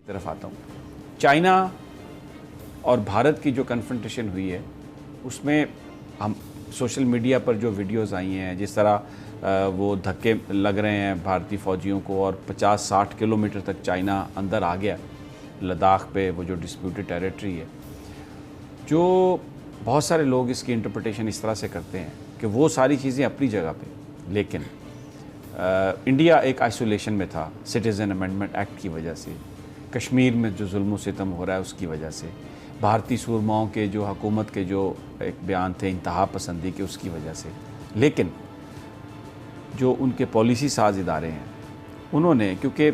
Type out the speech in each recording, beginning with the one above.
तरफ आता हूँ। चाइना और भारत की जो कन्फ्रंटेशन हुई है उसमें हम सोशल मीडिया पर जो वीडियोस आई हैं, जिस तरह वो धक्के लग रहे हैं भारतीय फ़ौजियों को और 50-60 किलोमीटर तक चाइना अंदर आ गया लद्दाख पे, वो जो डिस्प्यूटेड टेरिटरी है, जो बहुत सारे लोग इसकी इंटरप्रिटेशन इस तरह से करते हैं कि वो सारी चीज़ें अपनी जगह पे, लेकिन इंडिया एक आइसोलेशन में था सिटीज़न अमेंडमेंट एक्ट की वजह से, कश्मीर में जो जुल्म सितम हो रहा है उसकी वजह से, भारतीय सूरमाओं के जो हुकूमत के जो एक बयान थे इंतहा पसंदी के उसकी वजह से। लेकिन जो उनके पॉलिसी साज इदारे हैं उन्होंने, क्योंकि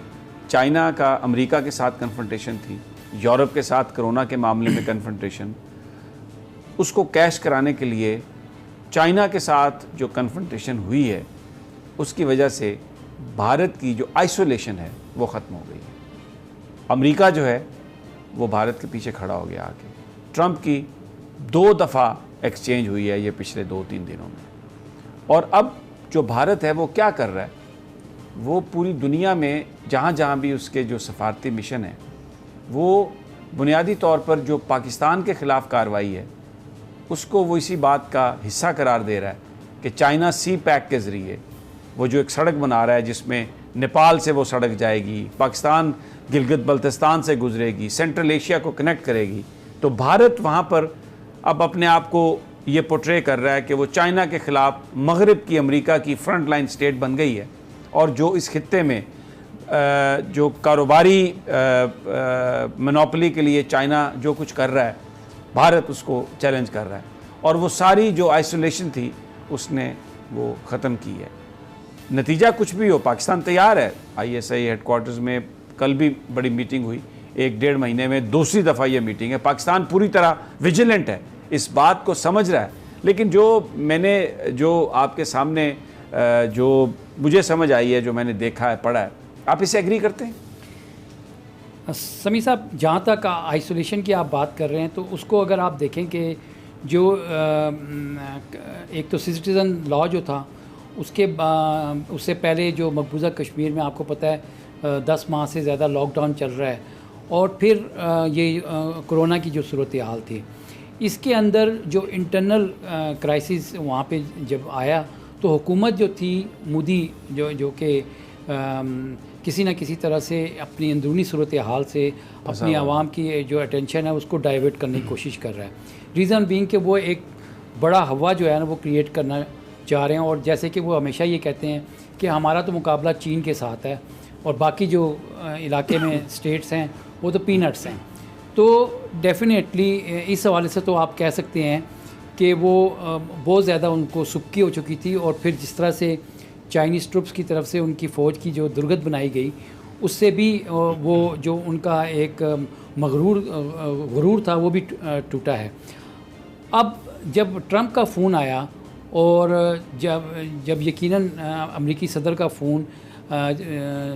चाइना का अमेरिका के साथ कन्फ्रंटेशन थी, यूरोप के साथ कोरोना के मामले में कन्फ्रंटेशन, उसको कैश कराने के लिए चाइना के साथ जो कन्फ्रंटेशन हुई है उसकी वजह से भारत की जो आइसोलेशन है वो ख़त्म हो गई है। अमेरिका जो है वो भारत के पीछे खड़ा हो गया आके। ट्रंप की 2 दफ़ा एक्सचेंज हुई है ये पिछले 2-3 दिनों में, और अब जो भारत है वो क्या कर रहा है, वो पूरी दुनिया में जहाँ जहाँ भी उसके जो सफारती मिशन है वो बुनियादी तौर पर जो पाकिस्तान के ख़िलाफ़ कार्रवाई है उसको वो इसी बात का हिस्सा करार दे रहा है कि चाइना सी पैक के ज़रिए वो जो एक सड़क बना रहा है जिसमें नेपाल से वो सड़क जाएगी, पाकिस्तान गिलगित बल्तिस्तान से गुजरेगी, सेंट्रल एशिया को कनेक्ट करेगी, तो भारत वहाँ पर अब अपने आप को ये पोर्ट्रे कर रहा है कि वो चाइना के ख़िलाफ़ मगरिब की अमेरिका की फ्रंट लाइन स्टेट बन गई है, और जो इस खित्ते में जो कारोबारी मोनोपोली के लिए चाइना जो कुछ कर रहा है भारत उसको चैलेंज कर रहा है, और वो सारी जो आइसोलेशन थी उसने वो ख़त्म की है। नतीजा कुछ भी हो, पाकिस्तान तैयार है। ISI हेडक्वार्टर्स में कल भी बड़ी मीटिंग हुई, 1-1.5 महीने में दूसरी दफ़ा ये मीटिंग है। पाकिस्तान पूरी तरह विजिलेंट है, इस बात को समझ रहा है। लेकिन जो आपके सामने जो मुझे समझ आई है, जो मैंने देखा है, पढ़ा है, आप इससे एग्री करते हैं? समी साहब, जहाँ तक आइसोलेशन की आप बात कर रहे हैं तो उसको अगर आप देखें कि जो एक तो सिटीज़न लॉ जो था उससे पहले जो मकबूजा कश्मीर में आपको पता है 10 माह से ज़्यादा लॉकडाउन चल रहा है, और फिर ये कोरोना की जो सूरत हाल थी, इसके अंदर जो इंटरनल क्राइसिस वहाँ पे जब आया तो हुकूमत जो थी मोदी जो कि किसी न किसी तरह से अपनी अंदरूनी सूरत हाल से अपनी आवाम की जो अटेंशन है उसको डाइवर्ट करने की कोशिश कर रहा है। रीज़न बीइंग कि वो एक बड़ा हवा जो है ना वो क्रिएट करना चाह रहे हैं, और जैसे कि वो हमेशा ये कहते हैं कि हमारा तो मुकाबला चीन के साथ है और बाकी जो इलाके में स्टेट्स हैं वो तो पीनट्स हैं। तो डेफिनेटली इस हवाले से तो आप कह सकते हैं कि वो बहुत ज़्यादा उनको सुक्की हो चुकी थी, और फिर जिस तरह से चाइनीज़ ट्रुप्स की तरफ से उनकी फ़ौज की जो दुर्गत बनाई गई उससे भी वो जो उनका एक गुरूर था वो भी टूटा है। अब जब ट्रंप का फ़ोन आया और जब यकीनन अमेरिकी सदर का फ़ोन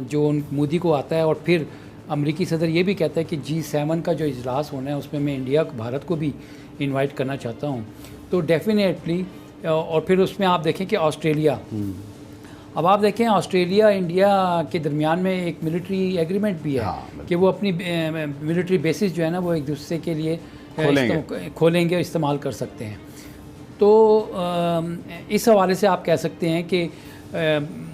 जो मोदी को आता है, और फिर अमेरिकी सदर ये भी कहता है कि G7 का जो इजलास होना है उसमें मैं इंडिया भारत को भी इनवाइट करना चाहता हूँ, तो डेफिनेटली, और फिर उसमें आप देखें कि ऑस्ट्रेलिया, अब आप देखें ऑस्ट्रेलिया इंडिया के दरमियान में एक मिलिट्री एग्रीमेंट भी है कि वो अपनी मिलिट्री बेसिस जो है ना वो एक दूसरे के लिए खोलेंगे और इस्तेमाल कर सकते हैं। तो इस हवाले से आप कह सकते हैं कि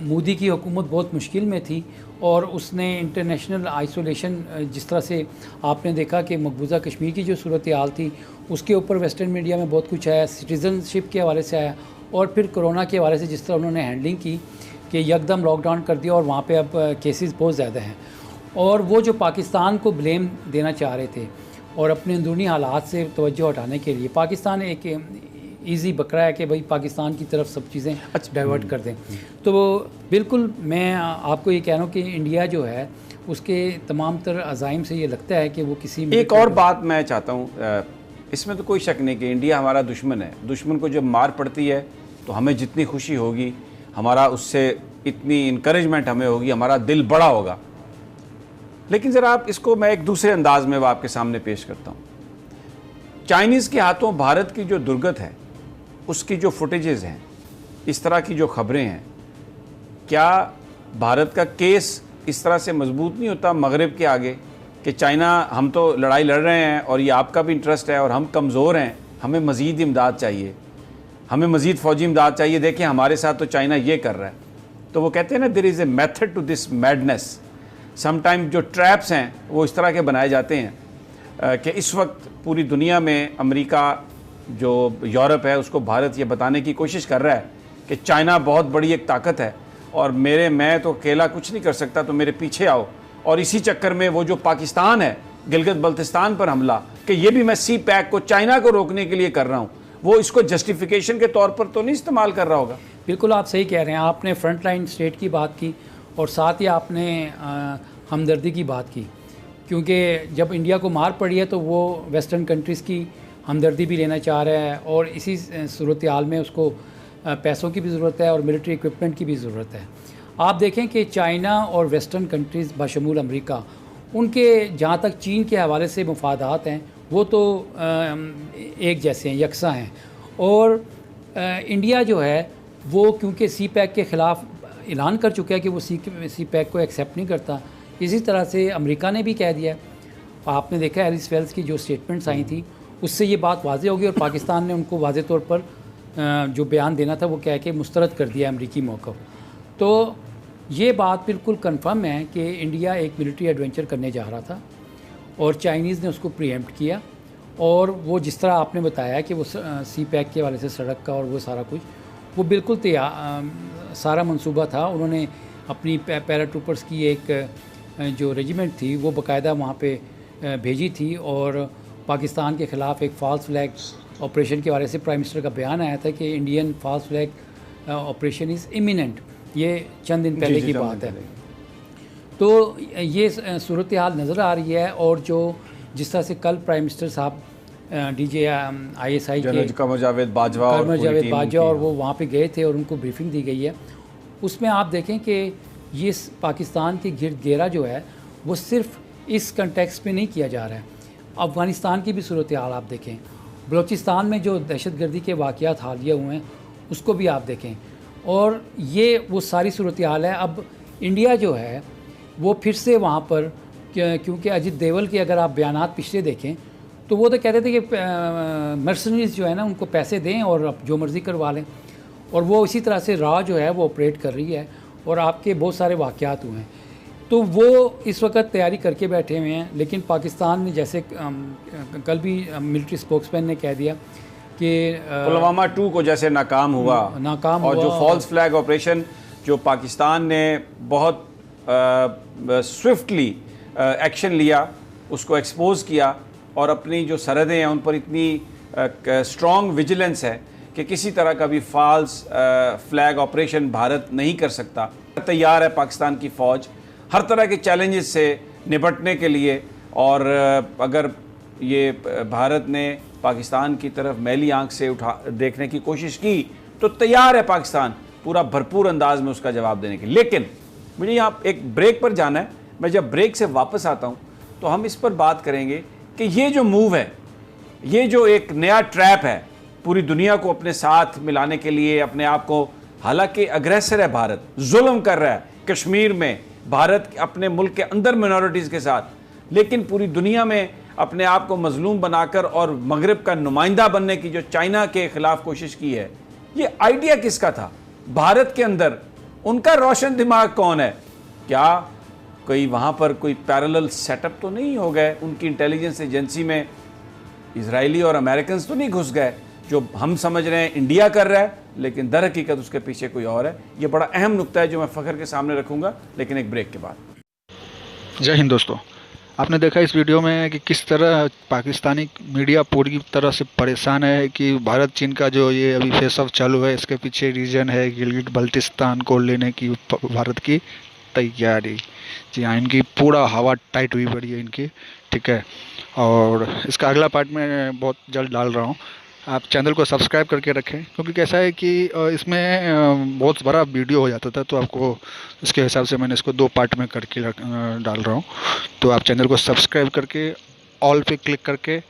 मोदी की हुकूमत बहुत मुश्किल में थी, और उसने इंटरनेशनल आइसोलेशन, जिस तरह से आपने देखा कि मकबूजा कश्मीर की जो सूरत हाल थी उसके ऊपर वेस्टर्न मीडिया में बहुत कुछ आया, सिटीज़नशिप के हवाले से आया, और फिर कोरोना के हवाले से जिस तरह उन्होंने हैंडलिंग की कि यकदम लॉकडाउन कर दिया और वहाँ पे अब केसेस बहुत ज़्यादा हैं, और वो जो पाकिस्तान को ब्लेम देना चाह रहे थे और अपने अंदरूनी हालात से तवज्जो हटाने के लिए, पाकिस्तान एक ईजी बकरा है कि भाई पाकिस्तान की तरफ सब चीज़ें डाइवर्ट कर दें। तो बिल्कुल मैं आपको ये कह रहा हूँ कि इंडिया जो है उसके तमाम तर अज़ाइम से ये लगता है कि वो किसी एक और बात मैं चाहता हूँ, इसमें तो कोई शक नहीं कि इंडिया हमारा दुश्मन है। दुश्मन को जब मार पड़ती है तो हमें जितनी खुशी होगी, हमारा उससे इतनी इनकरेजमेंट हमें होगी, हमारा दिल बड़ा होगा। लेकिन ज़रा आप इसको मैं एक दूसरे अंदाज में आपके सामने पेश करता हूँ। चाइनीज़ के हाथों भारत की जो दुर्गत है उसकी जो फुटेजेस हैं, इस तरह की जो खबरें हैं, क्या भारत का केस इस तरह से मजबूत नहीं होता मगरिब के आगे कि चाइना, हम तो लड़ाई लड़ रहे हैं और ये आपका भी इंटरेस्ट है और हम कमज़ोर हैं, हमें मज़ीद इमदाद चाहिए, हमें मज़ीद फ़ौजी इमदाद चाहिए, देखिए हमारे साथ तो चाइना ये कर रहा है। तो वो कहते हैं ना, there is a method to this madness. Sometime जो ट्रैप्स हैं वो इस तरह के बनाए जाते हैं कि इस वक्त पूरी दुनिया में अमेरिका, जो यूरोप है, उसको भारत ये बताने की कोशिश कर रहा है कि चाइना बहुत बड़ी एक ताकत है और मैं तो अकेला कुछ नहीं कर सकता, तो मेरे पीछे आओ। और इसी चक्कर में वो जो पाकिस्तान है, गिलगित बल्तिस्तान पर हमला, कि ये भी मैं सी पैक को, चाइना को रोकने के लिए कर रहा हूँ, वो इसको जस्टिफिकेशन के तौर पर तो नहीं इस्तेमाल कर रहा होगा। बिल्कुल आप सही कह रहे हैं। आपने फ्रंट लाइन स्टेट की बात की और साथ ही आपने हमदर्दी की बात की, क्योंकि जब इंडिया को मार पड़ी है तो वो वेस्टर्न कंट्रीज़ की हमदर्दी भी लेना चाह रहा है और इसी सूरत हाल में उसको पैसों की भी ज़रूरत है और मिलिट्री इक्विपमेंट की भी ज़रूरत है। आप देखें कि चाइना और वेस्टर्न कंट्रीज़ बशमूल अमेरिका, उनके जहाँ तक चीन के हवाले से मुफादात हैं वो तो एक जैसे हैं, यकसा हैं। और इंडिया जो है वो क्योंकि सी पैक के ख़िलाफ़ ऐलान कर चुका है कि वो सी पैक को एक्सेप्ट नहीं करता, इसी तरह से अमेरिका ने भी कह दिया। आपने देखा एलिस वेल्स की जो स्टेटमेंट्स आई थी उससे ये बात वाज़े होगी और पाकिस्तान ने उनको वाज़े तौर पर जो बयान देना था वो कह के मुस्तरद कर दिया अमरीकी मौक़िफ़। तो ये बात बिल्कुल कंफर्म है कि इंडिया एक मिलिट्री एडवेंचर करने जा रहा था और चाइनीज़ ने उसको प्रीएम्प्ट किया। और वो जिस तरह आपने बताया कि वो सी पैक के वाले से सड़क का और वो सारा कुछ, वो बिल्कुल सारा मंसूबा था। उन्होंने अपनी पैराट्रूपर्स की एक जो रेजिमेंट थी वो बाकायदा वहाँ पे भेजी थी और पाकिस्तान के ख़िलाफ़ एक फ़ॉल्स फ्लैग ऑपरेशन के हवाले से प्राइम मिनिस्टर का बयान आया था कि Indian false flag operation is imminent. ये चंद दिन पहले की बात है। तो ये सूरत हाल नज़र आ रही है। और जो जिस तरह से कल प्राइम मिनिस्टर साहब ISI के कमर जावेद बाजवा और वो वहाँ पे गए थे और उनको ब्रीफिंग दी गई है, उसमें आप देखें कि ये पाकिस्तान के गिरद घेरा जो है वो सिर्फ इस कंटेक्स्ट में नहीं किया जा रहा है। अफ़गानिस्तान की भी सूरत हाल आप देखें, बलूचिस्तान में जो दहशतगर्दी के वाक़यात हालिया हुए हैं उसको भी आप देखें, और ये वो सारी सूरत हाल है। अब इंडिया जो है वो फिर से वहाँ पर, क्योंकि अजित देवल के अगर आप बयानात पिछले देखें तो वो तो कहते थे कि मर्सनरीज जो है ना उनको पैसे दें और अब जो मर्ज़ी करवा लें, और वो इसी तरह से रॉ जो है वो ऑपरेट कर रही है और आपके बहुत सारे वाक़यात हुए हैं। तो वो इस वक्त तैयारी करके बैठे हुए हैं। लेकिन पाकिस्तान ने जैसे कल भी मिलिट्री स्पोक्समैन ने कह दिया कि पुलवामा 2 को जैसे नाकाम हुआ और जो फॉल्स फ्लैग ऑपरेशन जो पाकिस्तान ने बहुत स्विफ्टली एक्शन लिया, उसको एक्सपोज किया और अपनी जो सरहदें हैं उन पर इतनी स्ट्रॉन्ग विजिलेंस है कि किसी तरह का भी फॉल्स फ्लैग ऑपरेशन भारत नहीं कर सकता। तैयार है पाकिस्तान की फ़ौज हर तरह के चैलेंजेस से निपटने के लिए। और अगर ये भारत ने पाकिस्तान की तरफ मैली आंख से देखने की कोशिश की तो तैयार है पाकिस्तान पूरा भरपूर अंदाज में उसका जवाब देने के। लेकिन मुझे यहाँ एक ब्रेक पर जाना है। मैं जब ब्रेक से वापस आता हूँ तो हम इस पर बात करेंगे कि ये जो मूव है, ये जो एक नया ट्रैप है पूरी दुनिया को अपने साथ मिलाने के लिए, अपने आप को, हालांकि अग्रेसर है भारत, जुल्म कर रहा है कश्मीर में, भारत अपने मुल्क के अंदर मिनॉरिटीज़ के साथ, लेकिन पूरी दुनिया में अपने आप को मजलूम बनाकर और मगरिब का नुमाइंदा बनने की जो चाइना के खिलाफ कोशिश की है, ये आइडिया किसका था? भारत के अंदर उनका रोशन दिमाग कौन है? क्या कोई वहाँ पर कोई पैरेलल सेटअप तो नहीं हो गए? उनकी इंटेलिजेंस एजेंसी में इजरायली और अमेरिकन तो नहीं घुस गए? जो हम समझ रहे हैं इंडिया कर रहा है, लेकिन दर हकीकत उसके पीछे कोई और है। ये बड़ा अहम नुक्ता है जो मैं फ़खर के सामने रखूँगा, लेकिन एक ब्रेक के बाद। जय हिंद दोस्तों, आपने देखा इस वीडियो में कि किस तरह पाकिस्तानी मीडिया पूरी तरह से परेशान है कि भारत चीन का जो ये अभी फेस ऑफ चालू है, इसके पीछे रीजन है गिलगित बल्तिस्तान को लेने की भारत की तैयारी। जी हाँ, इनकी पूरा हवा टाइट हुई पड़ी है इनकी, ठीक है। और इसका अगला पार्ट मैं बहुत जल्द डाल रहा हूँ, आप चैनल को सब्सक्राइब करके रखें, क्योंकि कैसा है कि इसमें बहुत बड़ा वीडियो हो जाता था, तो आपको इसके हिसाब से मैंने इसको 2 पार्ट में करके डाल रहा हूँ। तो आप चैनल को सब्सक्राइब करके ऑल पे क्लिक करके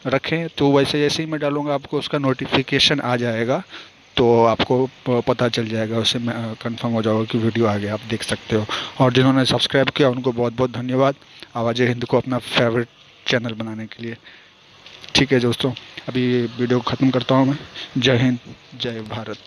रखें, तो वैसे जैसे ही मैं डालूँगा आपको उसका नोटिफिकेशन आ जाएगा। तो आपको पता चल जाएगा, उससे कंफर्म हो जाओगे कि वीडियो आ गया, आप देख सकते हो। और जिन्होंने सब्सक्राइब किया उनको बहुत बहुत धन्यवाद आवाज़ हिंद को अपना फेवरेट चैनल बनाने के लिए। ठीक है दोस्तों, अभी वीडियो ख़त्म करता हूँ मैं। जय हिंद, जय भारत।